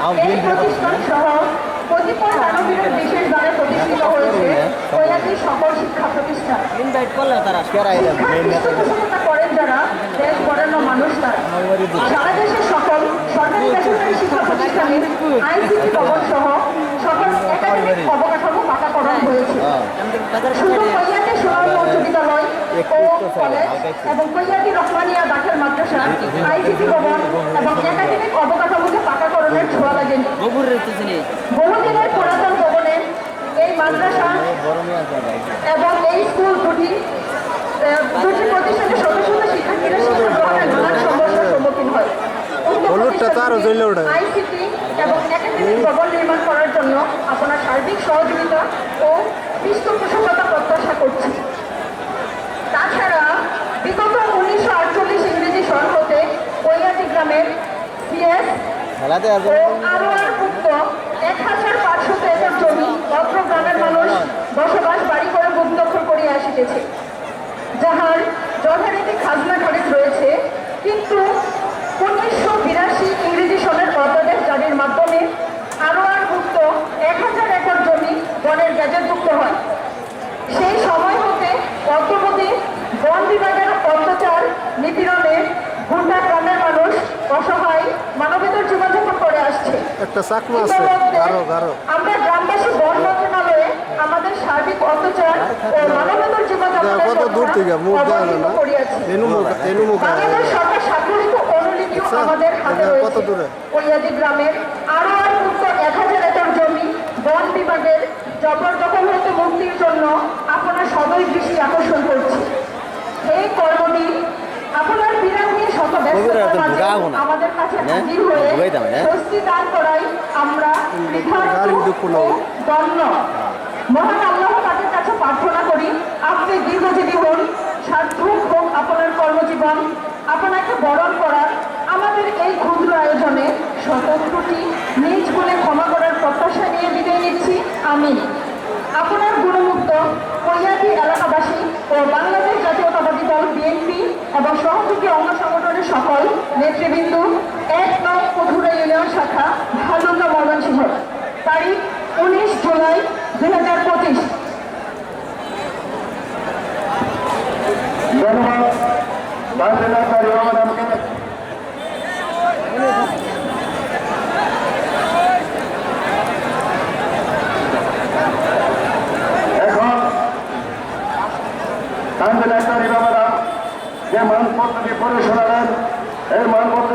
এই প্রতিষ্ঠান সহ কতিপয় দানবীরের বিশেষ দ্বারে প্রতিষ্ঠিত হয়েছে কৈলাসী সকল শিক্ষা প্রতিষ্ঠান। পৃষ্ঠপোষকতা করেন যারা দেশ বরেণ্য মানুষ তারা। সারা দেশের সকল সরকারি বেসরকারি শিক্ষা প্রতিষ্ঠানে আইসিটি ভবন সহ সকল একাডেমিক অবকাঠামো পাকাকরণ হয়েছে। শুধু কৈলাসী সোনালী উচ্চ বিদ্যালয় ও কলেজ এবং কৈলাসী রহমানিয়া দাখিল মাদ্রাসা আইসিটি ভবন এবং একাডেমিক অবকাঠামোকে পাকাকরণের ছোঁয়া লাগেনি। বহুদিনের পুরাতন ভবনে এই মাদ্রাসা এবং এই স্কুল দুটি প্রতিষ্ঠানের শত শত শিক্ষার্থীরা শিক্ষা গ্রহণের নানান সমস্যার সম্মুখীন হয়। আইসিটি এবং একাডেমিক ভবন নির্মাণ করার জন্য আপনার সার্বিক সহযোগিতা ও পৃষ্ঠপোষকতা প্রত্যাশা করছি। তাছাড়া বিগত 1948 ইংরেজি সন হতে কৈলাসী গ্রামের সিএস ও আরোয়ারভুক্ত 1500 একর জমি অত্র গ্রামের মানুষ বসবাস বাড়ি করে ভূমি দখল করিয়া আসিতেছে, যাহার যথারীতি খাজনা খারিজ রয়েছে। কিন্তু 1982 ইংরেজি সনের অধ্যাদেশ জারির মাধ্যমে আরোয়ারভুক্ত 1000 একর জমি বনের গেজেটভুক্ত হয়। সেই সময় হতে অদ্যবধি বন বিভাগের অত্যাচার নিপীড়নে গুন্ডা গ্রামের মানুষ অসহায় মানবেতর জীবনযাপন করে আসছে। আমরা গ্রামবাসী বন মন্ত্রণালয়ে আমাদের সার্বিক অত্যাচার ও মানবেতর জীবনযাপনের বাংলাদেশ সরকার স্বাক্ষরিত অনুলিপিও আমাদের হাতে রয়েছে। কৈলাসী গ্রামের আরোয়ারভুক্ত 1000 একর জমি বন বিভাগের জবরদখল হতে মুক্তির জন্য আপনার সদয় দৃষ্টি আকর্ষণ করছি। এই কর্মটি আপনার বিরাট নিয়ে শত ব্যস্ততার মাঝে আমাদের কাছে হাজির হয়ে স্বস্তি দান করাই আমরা ধন্য। মহান আল্লাহ তাদের কাছে প্রার্থনা করি, আপনি দীর্ঘজীবী হন, সার্থক হোক আপনার কর্মজীবন। আপনাকে বরণ করার আমাদের এই ক্ষুদ্র আয়োজনে স্বতন্ত্রটি নিজ গুণে ক্ষমা করার প্রত্যাশা নিয়ে বিদায় নিচ্ছি। আমি আপনার গুণমুক্ত কৈলাসী এলাকাবাসী ও বাংলাদেশ জাতীয়তাবাদী দল বিএনপি এবং সহযোগী অঙ্গ সংগঠনের সকল নেতৃবৃন্দ 1 নং কঠুরা ইউনিয়ন শাখা ভালুকা ময়মনসিংহ, তারিখ 19 জুলাই 2025। যে মানপত্রটি পড়ে শোনালেন, এই মানপত্র